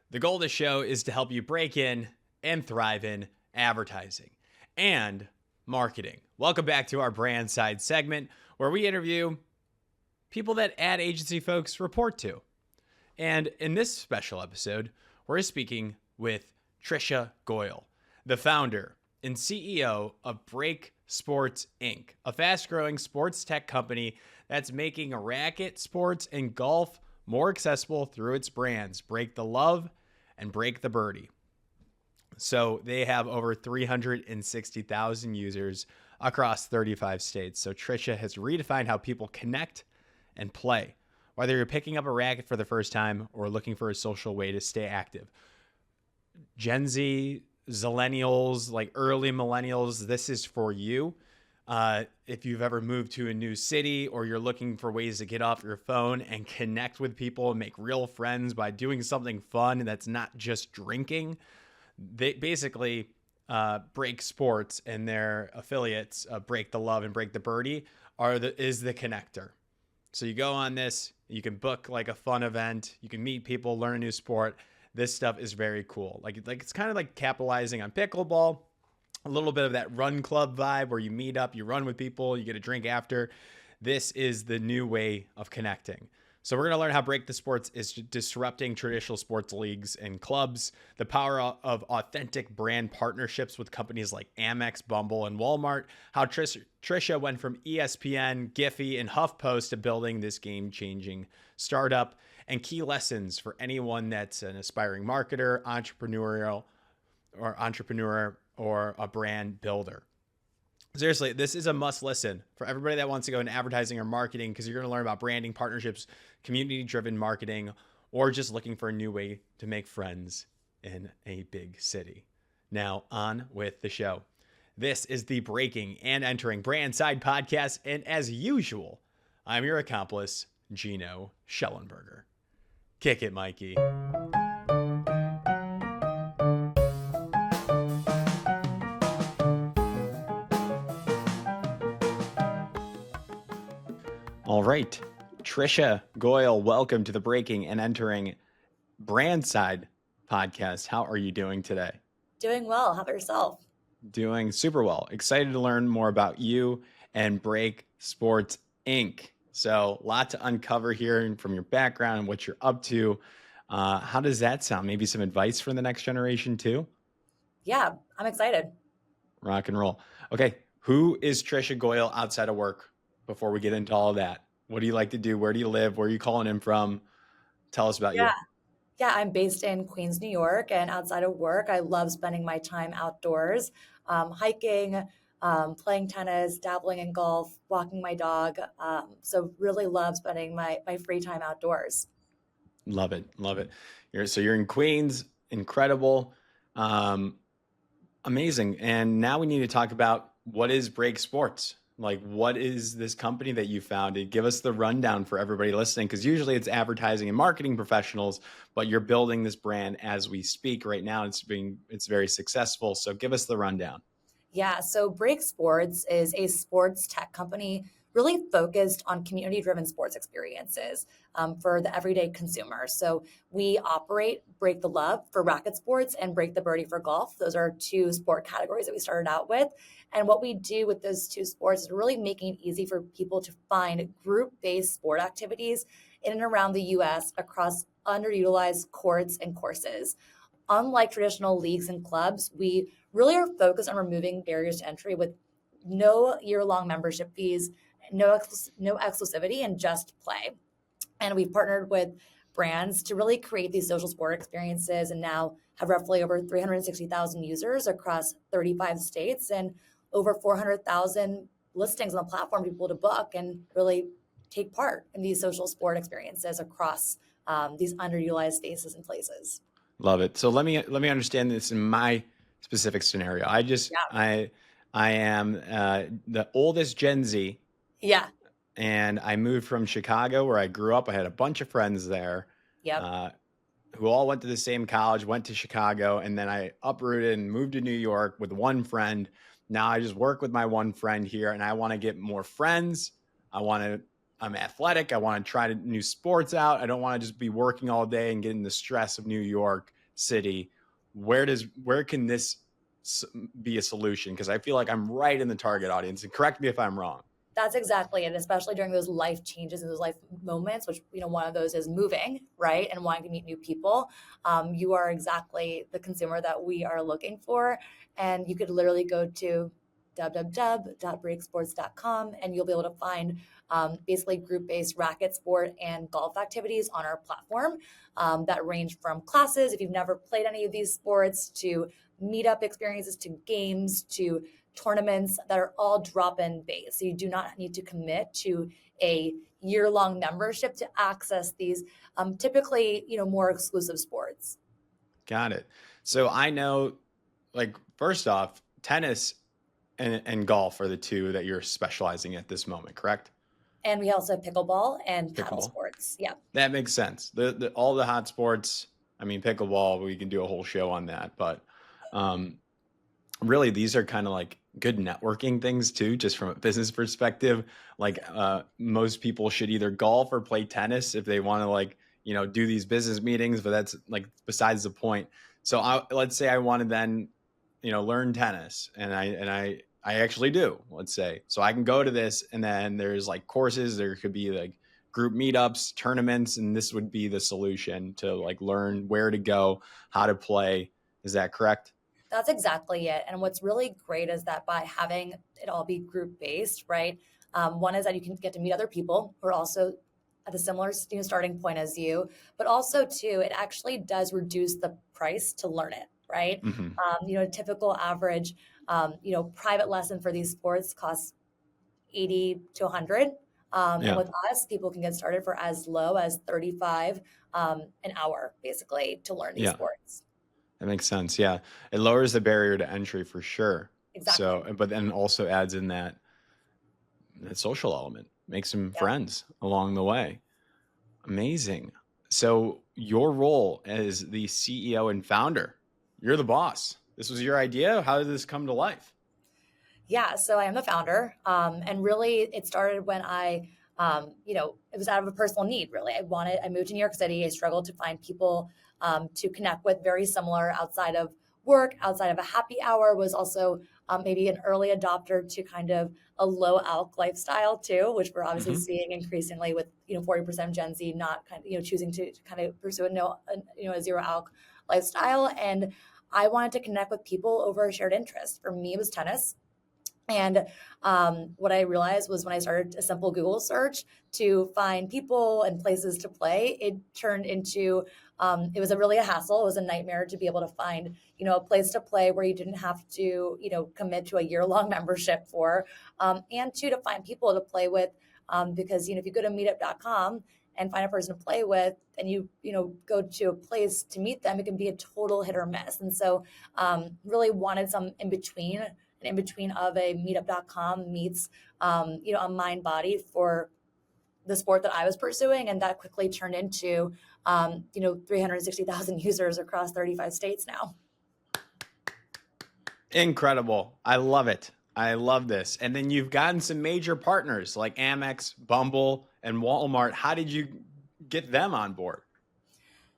The goal of the show is to help you break in and thrive in advertising and marketing. Welcome back to our BrandSide segment where we interview people that ad agency folks report to. And in this special episode, we're speaking with Trisha Goyal, the founder and CEO of Break Sports Inc., a fast-growing sports tech company that's making racket sports and golf more accessible through its brands, Break the Love and Break the Birdie. So they have over 360,000 users across 35 states. So Trisha has redefined how people connect and play, whether you're picking up a racket for the first time or looking for a social way to stay active. Gen Z, Zillennials, like early millennials, this is for you. If you've ever moved to a new city or you're looking for ways to get off your phone and connect with people and make real friends by doing something fun that's not just drinking, they basically Break Sports and their affiliates, Break the Love and Break the Birdie, is the connector. So you go on this, you can book like a fun event, you can meet people, learn a new sport. This stuff is very cool. Like it's kind of like capitalizing on pickleball, a little bit of that run club vibe where you meet up, you run with people, you get a drink after. This is the new way of connecting. So we're going to learn how Break the Sports is disrupting traditional sports leagues and clubs, the power of authentic brand partnerships with companies like AMEX, Bumble, and Walmart, how Trisha went from ESPN, GIPHY, and HuffPost to building this game-changing startup, and key lessons for anyone that's an aspiring marketer, entrepreneur, or a brand builder. Seriously, this is a must listen for everybody that wants to go into advertising or marketing, because you're going to learn about branding, partnerships, community-driven marketing, or just looking for a new way to make friends in a big city. Now, on with the show. This is the Breaking and Entering BrandSide podcast, and as usual, I'm your accomplice, Gino Schellenberger. Kick it, Mikey. All right, Trisha Goyal, welcome to the Breaking and Entering BrandSide podcast. How are you doing today? Doing well. How about yourself? Doing super well. Excited to learn more about you and Break Sports Inc. So a lot to uncover here from your background and what you're up to. How does that sound? Maybe some advice for the next generation too? Yeah, I'm excited. Rock and roll. Okay, who is Trisha Goyal outside of work? Before we get into all of that, what do you like to do? Where do you live? Where are you calling in from? Tell us about you. Yeah, I'm based in Queens, New York, and outside of work, I love spending my time outdoors, hiking, playing tennis, dabbling in golf, walking my dog. So really love spending my free time outdoors. Love it. Love it. You're in Queens. Incredible. Amazing. And now we need to talk about what is Break Sports? Like, what is this company that you founded? Give us the rundown for everybody listening, because usually it's advertising and marketing professionals, but you're building this brand as we speak right now. It's very successful. So give us the rundown. Yeah, so Break Sports is a sports tech company really focused on community-driven sports experiences for the everyday consumer. So we operate Break the Love for racket sports and Break the Birdie for golf. Those are two sport categories that we started out with. And what we do with those two sports is really making it easy for people to find group-based sport activities in and around the U.S. across underutilized courts and courses. Unlike traditional leagues and clubs, we really are focused on removing barriers to entry with no year-long membership fees, no exclusivity, and just play. And we've partnered with brands to really create these social sport experiences, and now have roughly over 360,000 users across 35 states and over 400,000 listings on the platform for people to book and really take part in these social sport experiences across these underutilized spaces and places. Love it. So let me understand this in my specific scenario. I am the oldest Gen Z. Yeah. And I moved from Chicago, where I grew up. I had a bunch of friends there. Yep. Who all went to the same college, went to Chicago, and then I uprooted and moved to New York with one friend. Now I just work with my one friend here, and I want to get more friends. I want to I'm athletic. I want to try new sports out. I don't want to just be working all day and getting the stress of New York City. Where can this be a solution? Because I feel like I'm right in the target audience. And correct me if I'm wrong. That's exactly it, especially during those life changes and those life moments, which, one of those is moving, right? And wanting to meet new people. You are exactly the consumer that we are looking for. And you could literally go to www.breaksports.com and you'll be able to find basically group-based racket sport and golf activities on our platform that range from classes, if you've never played any of these sports, to meetup experiences, to games, to tournaments that are all drop-in based. So you do not need to commit to a year-long membership to access these typically, more exclusive sports. Got it. So I know, like, first off, tennis and golf are the two that you're specializing at this moment, correct? And we also have pickleball and paddle sports. Yeah. That makes sense. All the hot sports, I mean, pickleball, we can do a whole show on that, but really these are kind of like good networking things too, just from a business perspective. Like most people should either golf or play tennis if they want to, like, do these business meetings, but that's like besides the point. So let's say I want to then, learn tennis, and I actually do, let's say. So I can go to this, and then there's like courses, there could be like group meetups, tournaments, and this would be the solution to like learn where to go, how to play. Is that correct? That's exactly it. And what's really great is that by having it all be group based, right? One is that you can get to meet other people who are also at a similar starting point as you, but also too, it actually does reduce the price to learn it, right? Mm-hmm. A typical average, private lesson for these sports costs 80 to 100. And with us, people can get started for as low as 35 an hour, basically, to learn these sports. That makes sense. Yeah. It lowers the barrier to entry for sure. Exactly. So, but then also adds in that social element, makes some friends along the way. Amazing. So your role as the CEO and founder, you're the boss. This was your idea. How did this come to life? Yeah, so I am the founder. And really it started when I, it was out of a personal need, really. I moved to New York City. I struggled to find people to connect with very similar outside of work, outside of a happy hour. Was also maybe an early adopter to kind of a low alc lifestyle too, which we're obviously seeing increasingly with 40% of Gen Z not choosing to kind of pursue a zero alc lifestyle. And I wanted to connect with people over a shared interest. For me, it was tennis. And what I realized was when I started a simple Google search to find people and places to play, it turned into, it was really a hassle. It was a nightmare to be able to find, a place to play where you didn't have to, commit to a year-long membership for, and to find people to play with. Because, if you go to meetup.com and find a person to play with and you go to a place to meet them, it can be a total hit or miss. And so really wanted some in between of a meetup.com meets, a mind body for the sport that I was pursuing. And that quickly turned into, 360,000 users across 35 states now. Incredible. I love it. I love this. And then you've gotten some major partners like AMEX, Bumble, and Walmart. How did you get them on board?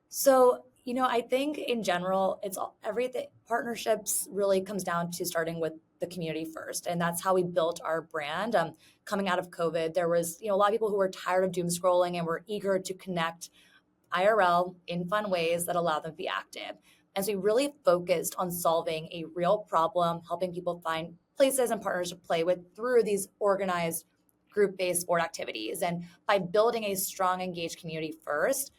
So, I think in general, it's everything. Partnerships really comes down to starting with the community first. And that's how we built our brand. Coming out of COVID, there was, a lot of people who were tired of doom scrolling and were eager to connect IRL in fun ways that allow them to be active. And so we really focused on solving a real problem, helping people find places and partners to play with through these organized group-based sport activities. And by building a strong, engaged community first,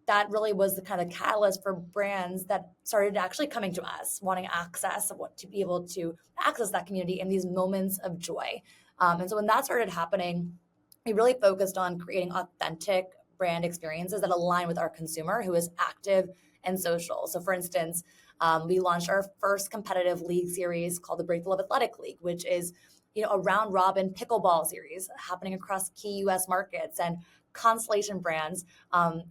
that really was the kind of catalyst for brands that started actually coming to us, wanting access, to be able to access that community in these moments of joy. And so when that started happening, we really focused on creating authentic brand experiences that align with our consumer who is active and social. So for instance, we launched our first competitive league series called the Break the Love Athletic League, which is a round robin pickleball series happening across key US markets. And Constellation Brands,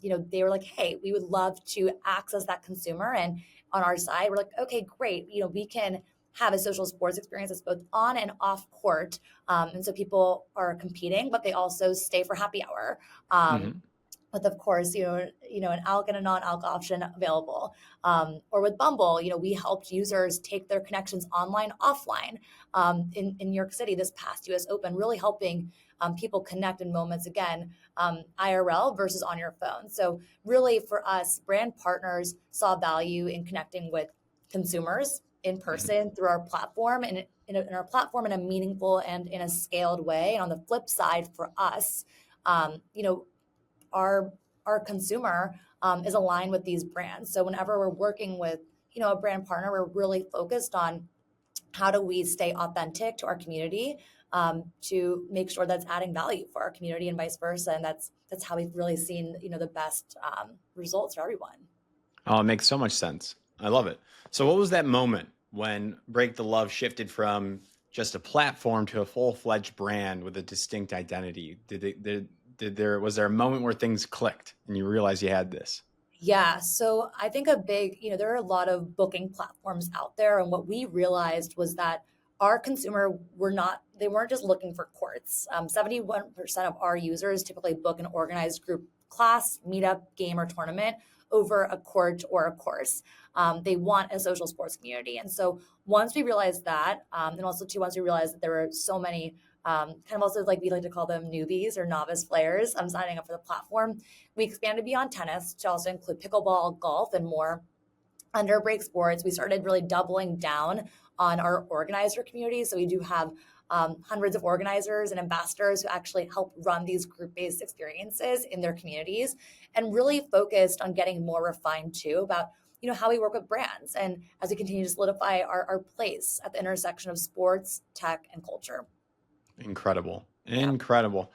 they were like, hey, we would love to access that consumer. And on our side, we're like, okay, great. We can have a social sports experience that's both on and off court. And so people are competing, but they also stay for happy hour. Hmm. With, of course, an alc and a non-alc option available. Or with Bumble, we helped users take their connections online, offline. In New York City, this past US Open, really helping people connect in moments, again, IRL versus on your phone. So really for us, brand partners saw value in connecting with consumers in Hmm. person through our platform, and in our platform in a meaningful and in a scaled way. And on the flip side for us, um, you know, our consumer is aligned with these brands. So whenever we're working with a brand partner, we're really focused on how do we stay authentic to our community, to make sure that's adding value for our community and vice versa. And that's how we've really seen the best results for everyone. Oh, it makes so much sense. I love it. So, what was that moment when Break the Love shifted from just a platform to a full-fledged brand with a distinct identity? Was there a moment where things clicked and you realized you had this? Yeah. So I think there are a lot of booking platforms out there. And what we realized was that our consumer they weren't just looking for courts. 71% of our users typically book an organized group class, meetup, game, or tournament over a court or a course. They want a social sports community. And so once we realized that, and also too, once we realized that there were so many kind of also like we like to call them newbies or novice players signing up for the platform, we expanded beyond tennis to also include pickleball, golf, and more. Under Break Sports, we started really doubling down on our organizer community. So we do have hundreds of organizers and ambassadors who actually help run these group-based experiences in their communities, and really focused on getting more refined too about how we work with brands, and as we continue to solidify our place at the intersection of sports, tech, and culture. Incredible. Yeah. Incredible.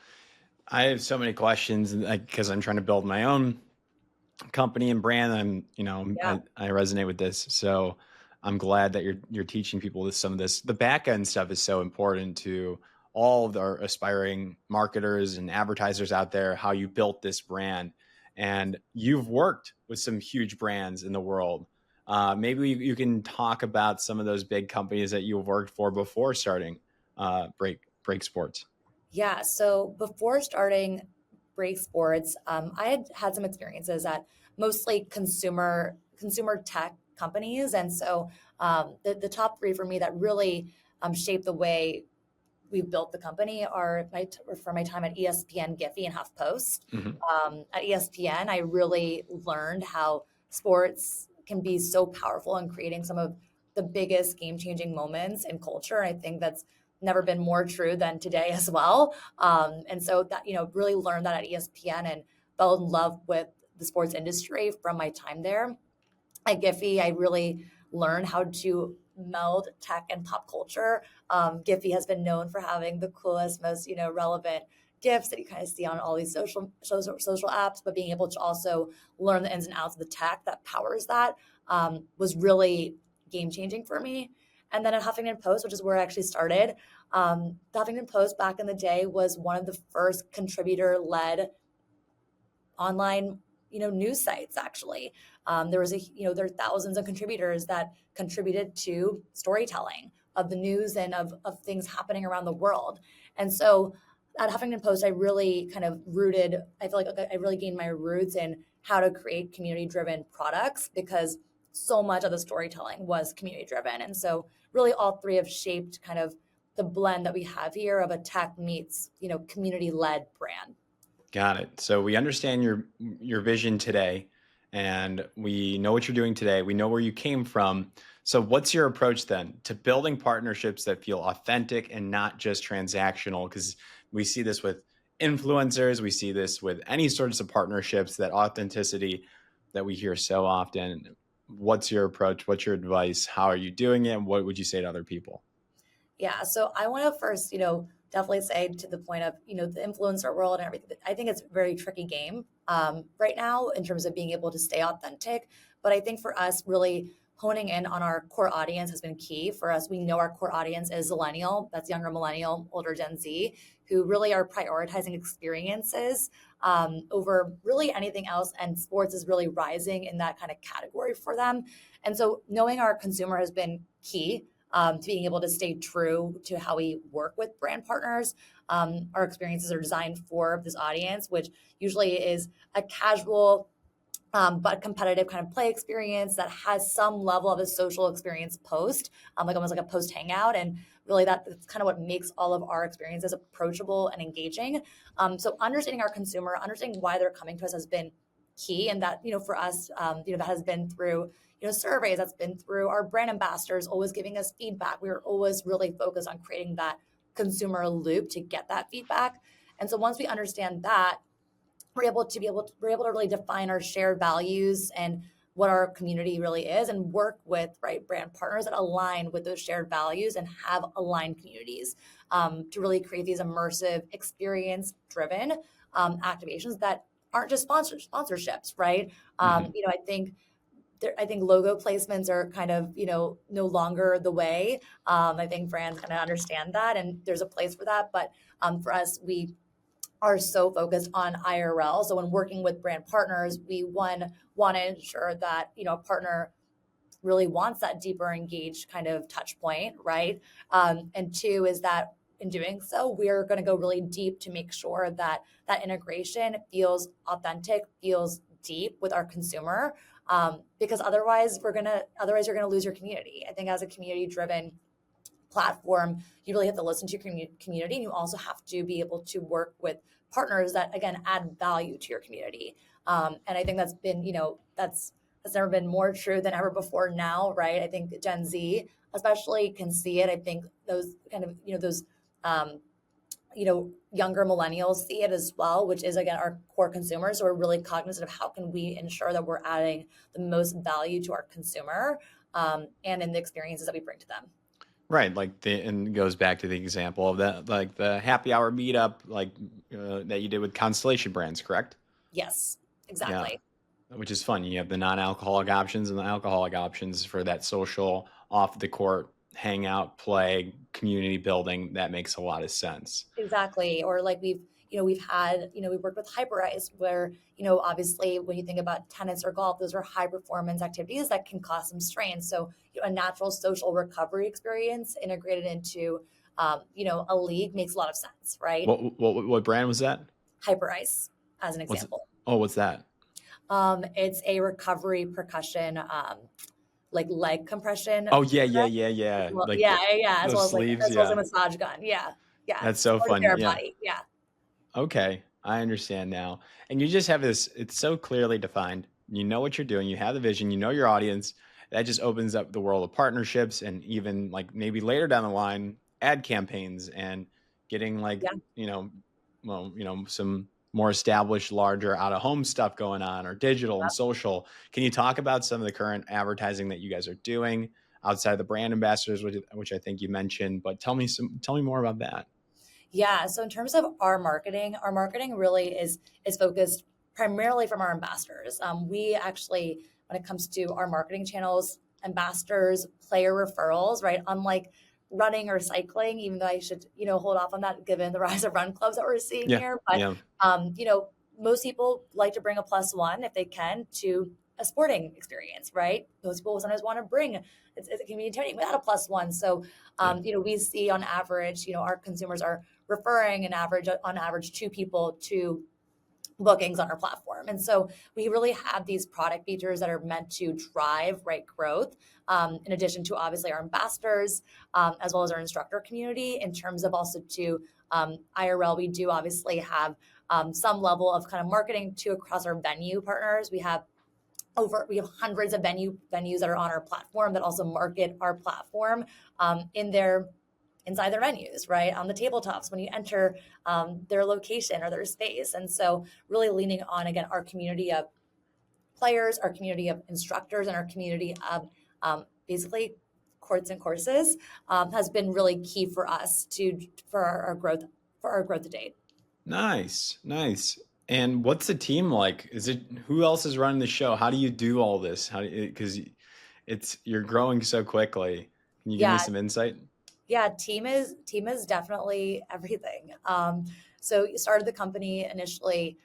I have so many questions because I'm trying to build my own company and brand. Yeah. I resonate with this. So I'm glad that you're teaching people some of this. The back end stuff is so important to all of our aspiring marketers and advertisers out there, how you built this brand. And you've worked with some huge brands in the world. Maybe you can talk about some of those big companies that you've worked for before starting Break Sports. Yeah. So before starting Break Sports, I had some experiences at mostly consumer tech companies, and so the top three for me that really shaped the way we've built the company are for my time at ESPN, GIPHY, and HuffPost. Hmm. At ESPN, I really learned how sports can be so powerful in creating some of the biggest game-changing moments in culture. And I think that's never been more true than today as well. And so that, really learned that at ESPN and fell in love with the sports industry from my time there. At GIPHY, I really learned how to meld tech and pop culture. GIPHY has been known for having the coolest, most relevant GIFs that you kind of see on all these social apps, but being able to also learn the ins and outs of the tech that powers that was really game changing for me. And then at Huffington Post, which is where I actually started, the Huffington Post back in the day was one of the first contributor led online news sites. Actually, there are thousands of contributors that contributed to storytelling of the news and of things happening around the world. And so at Huffington Post, I really kind of I feel like I really gained my roots in how to create community driven products, because so much of the storytelling was community driven. And so really all three have shaped kind of the blend that we have here of a tech meets community led brand. Got it. So we understand your vision today, and we know what you're doing today. We know where you came from. So what's your approach then to building partnerships that feel authentic and not just transactional? Because we see this with influencers, we see this with any sorts of partnerships, that authenticity that we hear so often. What's your approach? What's your advice? How are you doing it? And what would you say to other people? Yeah. So I want to first, definitely say to the point of, the influencer world and everything. I think it's a very tricky game right now in terms of being able to stay authentic. But I think for us, really honing in on our core audience has been key for us. We know our core audience is millennial, that's younger millennial, older Gen Z, who really are prioritizing experiences over really anything else. And sports is really rising in that kind of category for them. And so knowing our consumer has been key. to being able to stay true to how we work with brand partners. Our experiences are designed for this audience, which usually is a casual but competitive kind of play experience that has some level of a social experience post, like almost like a post hangout. And really that's kind of what makes all of our experiences approachable and engaging. So understanding our consumer, understanding why they're coming to us has been key. And that, for us, that has been through, surveys, that's been through our brand ambassadors always giving us feedback. We were always really focused on creating that consumer loop to get that feedback. And so once we understand that, we're able to really define our shared values and what our community really is, and work with brand partners that align with those shared values and have aligned communities, to really create these immersive, experience driven activations that aren't just sponsorships, right? I think logo placements are kind of, no longer the way. I think brands kind of understand that, and there's a place for that. But for us, we are so focused on IRL. So when working with brand partners, we want to ensure that, a partner really wants that deeper engaged kind of touch point, right? And two is that in doing so, we're going to go really deep to make sure that that integration feels authentic, feels deep with our consumer, because otherwise you're going to lose your community. I think as a community driven platform, you really have to listen to your community, and you also have to be able to work with partners that, again, add value to your community. And I think that's been, that's never been more true than ever before now, right? I think Gen Z especially can see it. I think those kind of, younger millennials see it as well, which is, again, our core consumers. So we're really cognizant of how can we ensure that we're adding the most value to our consumer, and in the experiences that we bring to them. Right, and it goes back to the example of that, like the happy hour meetup, that you did with Constellation Brands, correct? Yes, Yeah, exactly. which is fun. You have the non-alcoholic options and the alcoholic options for that social, off the court, hangout, play, community building. That makes a lot of sense. Exactly. Or like we've worked with Hyperice where, obviously when you think about tennis or golf, those are high performance activities that can cause some strain. So, a natural social recovery experience integrated into, a league makes a lot of sense, right? What brand was that? Hyperice, as an What's example. what's that? It's a recovery percussion, like leg compression. Oh yeah. Well, Like yeah, those sleeves. as well as a Yeah, massage gun. Yeah, that's so supportive fun. care Yeah. body. Yeah. Okay, I understand now. And you just have this, it's so clearly defined. You know what you're doing, you have the vision, you know your audience. That just opens up the world of partnerships, and even like maybe later down the line, ad campaigns, and getting Yeah. you know, some more established, larger out of home stuff going on, or digital and social. Can you talk about some of the current advertising that you guys are doing outside the brand ambassadors, which I think you mentioned, but tell me more about that. Yeah. So in terms of our marketing really is focused primarily from our ambassadors. We actually, when it comes to our marketing channels, ambassadors, player referrals, right? Unlike running or cycling, even though I should, hold off on that given the rise of run clubs that we're seeing Yeah, here. But yeah. most people like to bring a plus one if they can to a sporting experience, right? Most people sometimes want to bring it can be intimidating without a plus one. So Yeah. we see on average, our consumers are referring on average two people to bookings on our platform. And so we really have these product features that are meant to drive growth, in addition to obviously our ambassadors, as well as our instructor community. In terms of also to IRL, we do obviously have some level of kind of marketing to across our venue partners. We have hundreds of venues that are on our platform that also market our platform inside their venues, right? On the tabletops when you enter their location or their space. And so really leaning on, again, our community of players, our community of instructors, and our community of basically courts and courses has been really key for us for our growth to date. Nice. And what's the team like? Who else is running the show? How do you do all this? Because you're growing so quickly. Can you give me Yeah, some insight? yeah, team is definitely everything. So you started the company initially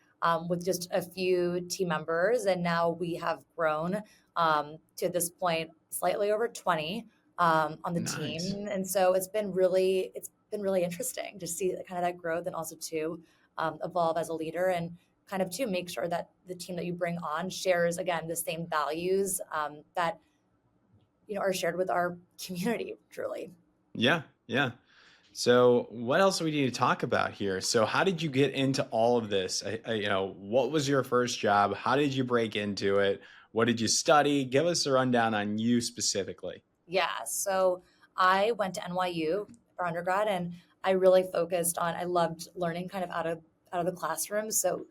with just a few team members, and now we have grown to this point slightly over 20. on the Nice. team. And so it's been really interesting to see kind of that growth, and also to evolve as a leader, and kind of to make sure that the team that you bring on shares, again, the same values that are shared with our community, truly. Yeah. Yeah. So what else do we need to talk about here? So how did you get into all of this? What was your first job? How did you break into it? What did you study? Give us a rundown on you specifically. Yeah. So I went to NYU for undergrad, and I really focused on, I loved learning kind of out of the classroom. So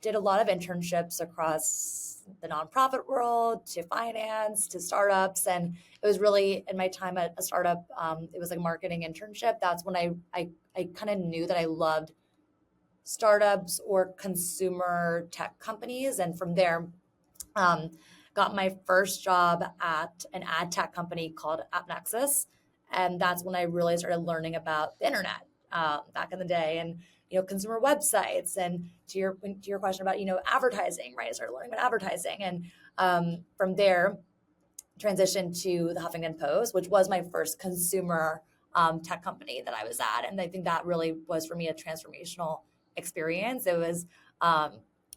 did a lot of internships across the nonprofit world, to finance, to startups. And it was really, in my time at a startup, it was like a marketing internship. That's when I kind of knew that I loved startups or consumer tech companies. And from there, um, got my first job at an ad tech company called AppNexus. And that's when I really started learning about the internet back in the day, and consumer websites. And to your question about advertising, right? I started learning about advertising, and from there transitioned to the Huffington Post, which was my first consumer tech company that I was at. And I think that really was for me a transformational experience. It was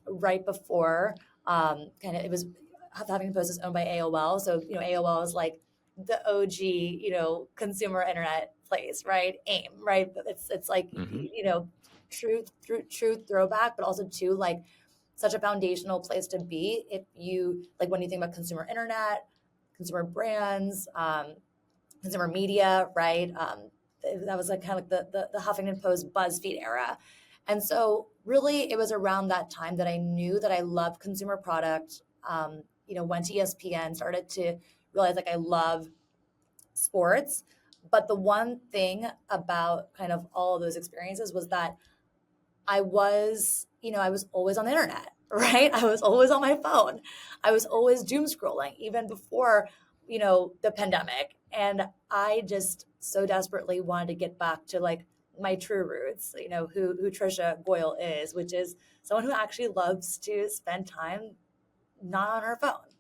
right before kind of, it was, Huffington Post is owned by AOL. So, AOL is like the OG, consumer internet place, right? AIM, right? But it's like, Hmm. true throwback, but also too, like, such a foundational place to be if you, like, when you think about consumer internet, consumer brands, consumer media, right? That was like kind of like the Huffington Post BuzzFeed era. And so really it was around that time that I knew that I loved consumer product. Went to ESPN, started to realize like I love sports. But the one thing about kind of all of those experiences was that I was always on the internet, right? I was always on my phone. I was always doom scrolling, even before, the pandemic. And I just so desperately wanted to get back to like my true roots, who Trisha Goyal is, which is someone who actually loves to spend time not on her phone.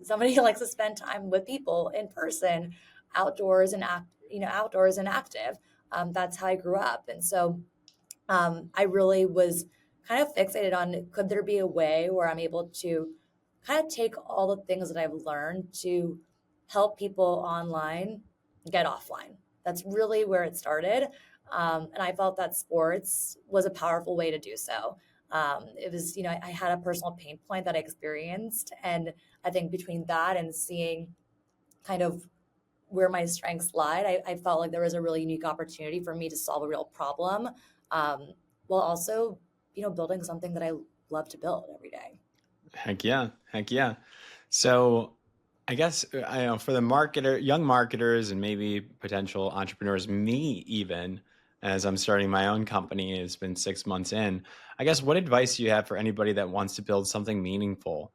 Somebody who likes to spend time with people in person, outdoors and active. That's how I grew up. And so I really was kind of fixated on, could there be a way where I'm able to kind of take all the things that I've learned to help people online get offline. That's really where it started. And I felt that sports was a powerful way to do so. It was, I had a personal pain point that I experienced. And I think between that and seeing kind of where my strengths lied, I felt like there was a really unique opportunity for me to solve a real problem, while also, building something that I love to build every day. Heck yeah. Heck yeah. So I guess I know for the young marketers and maybe potential entrepreneurs, me even, as I'm starting my own company, it's been 6 months in. I guess what advice do you have for anybody that wants to build something meaningful?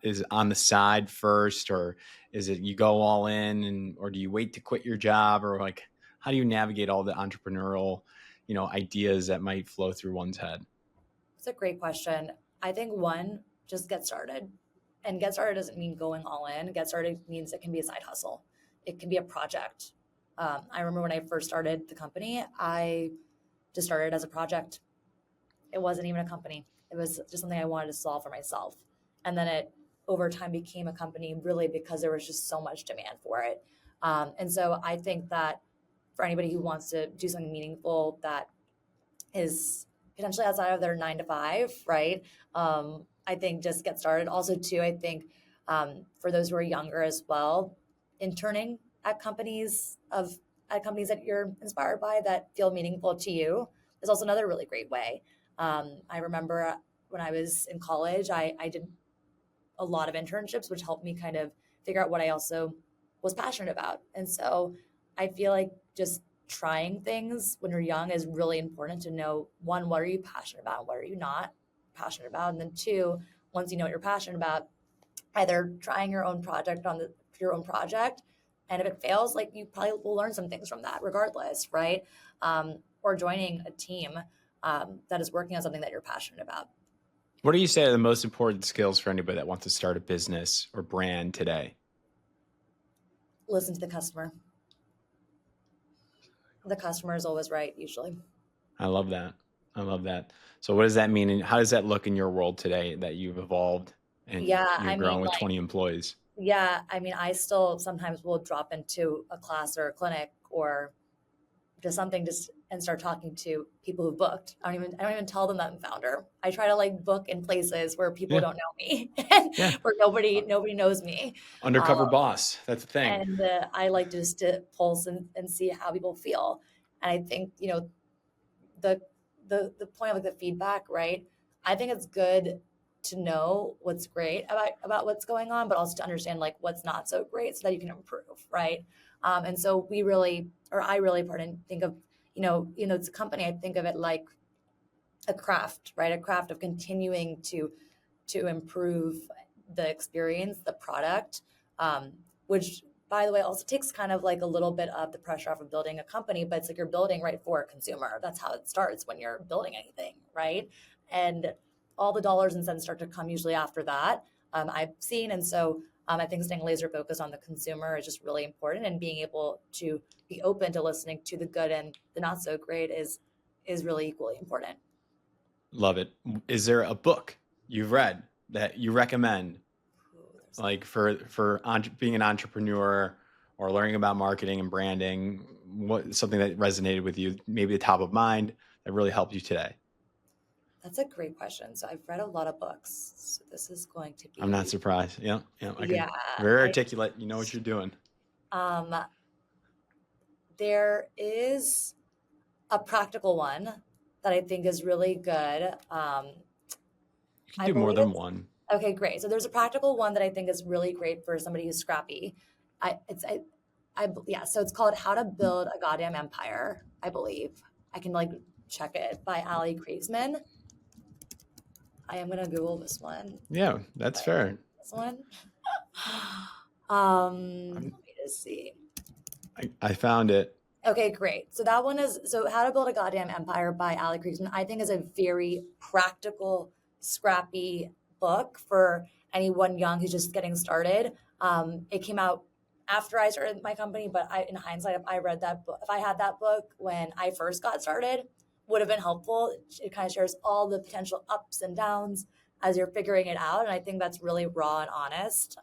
Is it on the side first, or is it you go all in, or do you wait to quit your job, or like how do you navigate all the entrepreneurial, ideas that might flow through one's head? It's a great question. I think one, just get started. And get started doesn't mean going all in. Get started means it can be a side hustle. It can be a project. I remember when I first started the company, I just started as a project. It wasn't even a company. It was just something I wanted to solve for myself. And then it over time became a company, really because there was just so much demand for it. And so I think that for anybody who wants to do something meaningful that is potentially outside of their 9 to 5, right? I think just get started. Also, too, I think for those who are younger as well, interning at companies that you're inspired by that feel meaningful to you is also another really great way. I remember when I was in college, I did a lot of internships, which helped me kind of figure out what I also was passionate about. And so I feel like just trying things when you're young is really important to know, one, what are you passionate about? What are you not passionate about? And then two, once you know what you're passionate about, either trying your own project. And if it fails, like, you probably will learn some things from that regardless, right? Or joining a team that is working on something that you're passionate about. What do you say are the most important skills for anybody that wants to start a business or brand today? Listen to the customer. The customer is always right, usually. I love that. I love that. So what does that mean? And how does that look in your world today that you've evolved and Yeah, you're I mean, growing with like, 20 employees? yeah, I mean, I still sometimes will drop into a class or a clinic or just something just and start talking to people who booked. I don't even tell them that I'm founder. I try to like book in places where people Yeah. don't know me and Yeah. where nobody knows me. Um, Undercover boss. That's the thing. and I like just to pulse and see how people feel. And I think, the the point of like the feedback, right? I think it's good to know what's great about what's going on, but also to understand like what's not so great so that you can improve, right? And so I really, pardon, think of, it's a company. I think of it like a craft, right? A craft of continuing to improve the experience, the product, which by the way also takes kind of like a little bit of the pressure off of building a company, but it's like you're building right for a consumer. That's how it starts when you're building anything, right? And all the dollars and cents start to come usually after that. I've seen, and so I think staying laser focused on the consumer is just really important, and being able to be open to listening to the good and the not so great is really equally important. Love it. Is there a book you've read that you recommend, Ooh, like being an entrepreneur or learning about marketing and branding? What something that resonated with you, maybe the top of mind that really helped you today? that's a great question. So I've read a lot of books. So this is going to I'm not be, surprised. Yeah, yeah. I yeah, could very I, articulate. You know what you're doing. um, there is a practical one that I think is really good. You can I do more believe than it's one. okay, great. So there's a practical one that I think is really great for somebody who's scrappy. Yeah. So it's called How to Build a Goddamn Empire. I believe I can like check it by Ali Kriesman. I am gonna Google this one. Yeah, that's fair. This one. Let I'm, me just see. I found it. Okay, great. So that one is How to Build a Goddamn Empire by Ali Kriegman. I think is a very practical, scrappy book for anyone young who's just getting started. It came out after I started my company, but in hindsight, if I read that book, if I had that book when I first got started, would have been helpful. It kind of shares all the potential ups and downs as you're figuring it out, and I think that's really raw and honest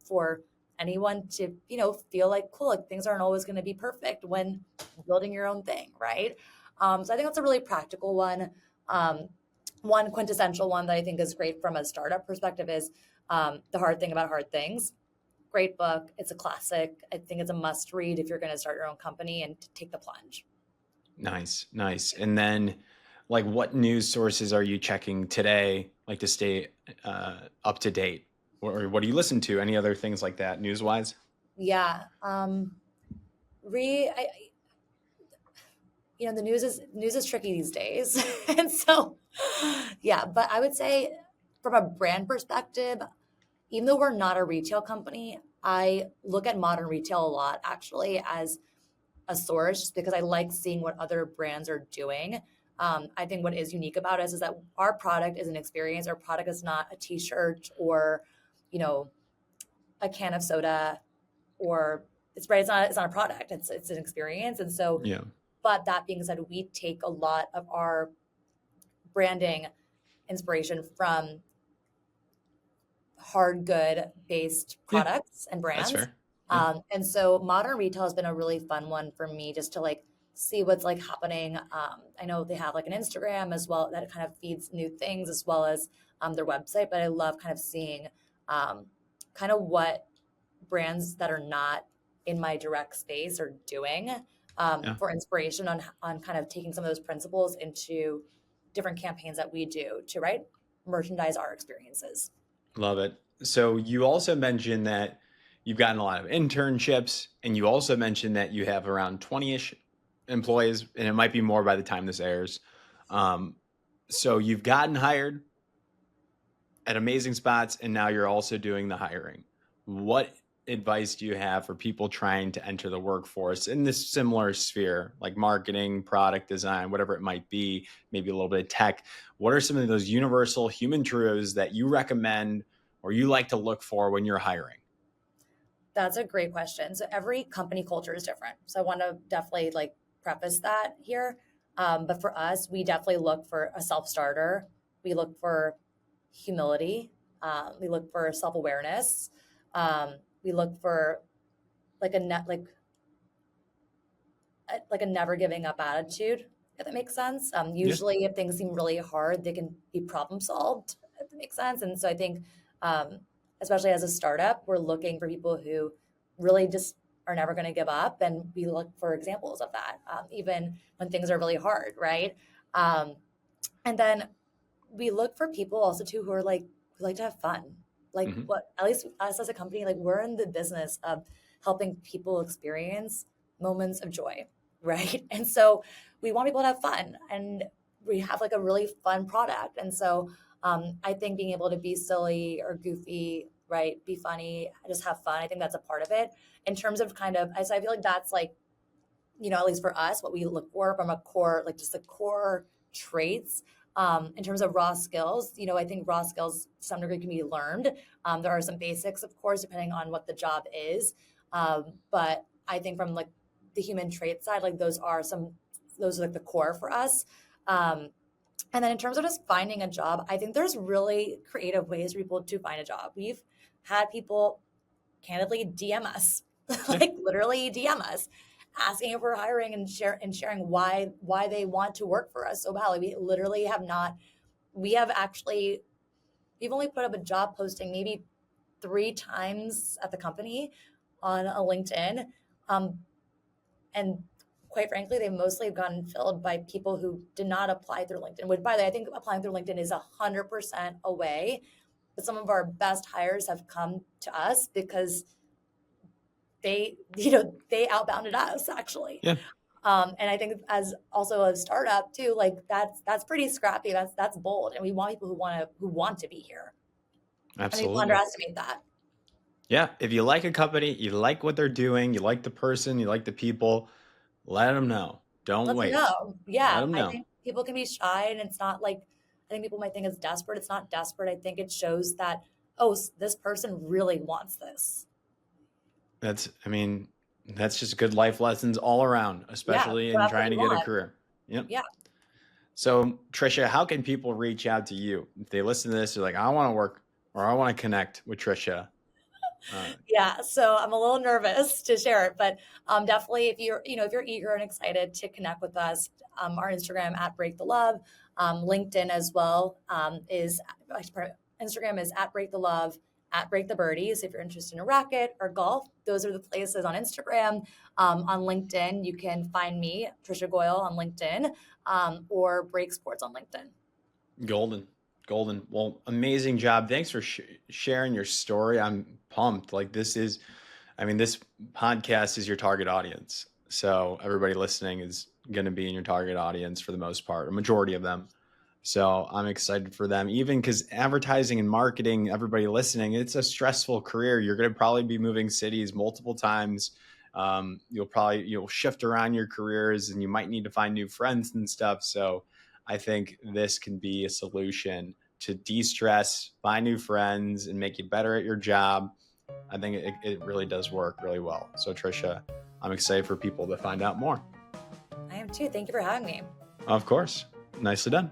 for anyone to feel like cool, like things aren't always going to be perfect when building your own thing, right? So I think that's a really practical one. One quintessential one that I think is great from a startup perspective is The Hard Thing About Hard Things. Great book. It's a classic. I think it's a must read if you're going to start your own company and to take the plunge. Nice, nice. And then, like, what news sources are you checking today, like to stay up to date? Or what do you listen to? Any other things like that, news wise? Yeah. Re I, the news is tricky these days. And so yeah, but I would say from a brand perspective, even though we're not a retail company, I look at modern retail a lot actually as a source just because I like seeing what other brands are doing. I think what is unique about us is that our product is an experience. Our product is not a t-shirt or, you know, a can of soda, or it's not a product. It's an experience. And so, Yeah. but that being said, we take a lot of our branding inspiration from hard good based Yeah, products and that's brands. fair. Yeah. And so modern retail has been a really fun one for me just to like see what's like happening. I know they have like an Instagram as well that kind of feeds new things as well as their website, but I love kind of seeing kind of what brands that are not in my direct space are doing Yeah. for inspiration on kind of taking some of those principles into different campaigns that we do to merchandise our experiences. Love it. So you also mentioned that you've gotten a lot of internships, and you also mentioned that you have around 20-ish employees, and it might be more by the time this airs. So you've gotten hired at amazing spots, and now you're also doing the hiring. What advice do you have for people trying to enter the workforce in this similar sphere, like marketing, product design, whatever it might be, maybe a little bit of tech? What are some of those universal human truths that you recommend or you like to look for when you're hiring? That's a great question. So every company culture is different. So I want to definitely like preface that here. But for us, we definitely look for a self-starter. We look for humility. We look for self-awareness. We look for like like a never giving up attitude, if that makes sense. Yeah. Usually if things seem really hard, they can be problem solved, if that makes sense. And so I think, especially as a startup, we're looking for people who really just are never going to give up. And we look for examples of that, even when things are really hard, right? And then we look for people also too who are like, who like to have fun. Like what, at least us as a company, like we're in the business of helping people experience moments of joy, right? And so we want people to have fun, and we have like a really fun product. And so I think being able to be silly or goofy, right, be funny, just have fun, I think that's a part of it. In terms of kind of, so I feel like that's like, at least for us, what we look for from a core, like just the core traits. In terms of raw skills, I think raw skills to some degree can be learned. There are some basics, of course, depending on what the job is. But I think from like the human trait side, like those are like the core for us. And then in terms of just finding a job, I think there's really creative ways for people to find a job. We've had people candidly DM us, like literally DM us, asking if we're hiring and sharing why they want to work for us so badly. We literally have not. We've only put up a job posting maybe 3 times at the company on a LinkedIn, and quite frankly, they mostly have gotten filled by people who did not apply through LinkedIn. Which, by the way, I think applying through LinkedIn is 100% a way. But some of our best hires have come to us because they outbounded us actually. Yeah. And I think as also a startup too, like that's pretty scrappy. That's bold, and we want people who want to be here. Absolutely. And people underestimate that. Yeah. If you like a company, you like what they're doing, you like the person, you like the people, let them know. Don't Let them wait. know. Let Yeah, them I know. think people can be shy, and it's not like, I think people might think it's desperate. It's not desperate. I think it shows that, oh, this person really wants this. That's just good life lessons all around, Yeah, especially so in that's what trying we to get a want. career. Yep. Yeah. So, Trisha, how can people reach out to you? If they listen to this, they're like, I want to work or I want to connect with Trisha. Yeah, so I'm a little nervous to share it, but definitely if you're eager and excited to connect with us, our Instagram at Break the Love, LinkedIn as well is Instagram is at Break the Love, at Break the Birdie. So if you're interested in a racket or golf, those are the places on Instagram. On LinkedIn, you can find me, Trisha Goyal, on LinkedIn, or Break Sports on LinkedIn. Golden. Well, amazing job. Thanks for sharing your story. I'm pumped. Like this podcast is your target audience. So everybody listening is going to be in your target audience for the most part, a majority of them. So I'm excited for them, even because advertising and marketing, everybody listening, it's a stressful career. You're going to probably be moving cities multiple times. You'll shift around your careers and you might need to find new friends and stuff. So I think this can be a solution to de-stress, find new friends, and make you better at your job. I think it really does work really well. So Trisha, I'm excited for people to find out more. I am too. Thank you for having me. Of course. Nicely done.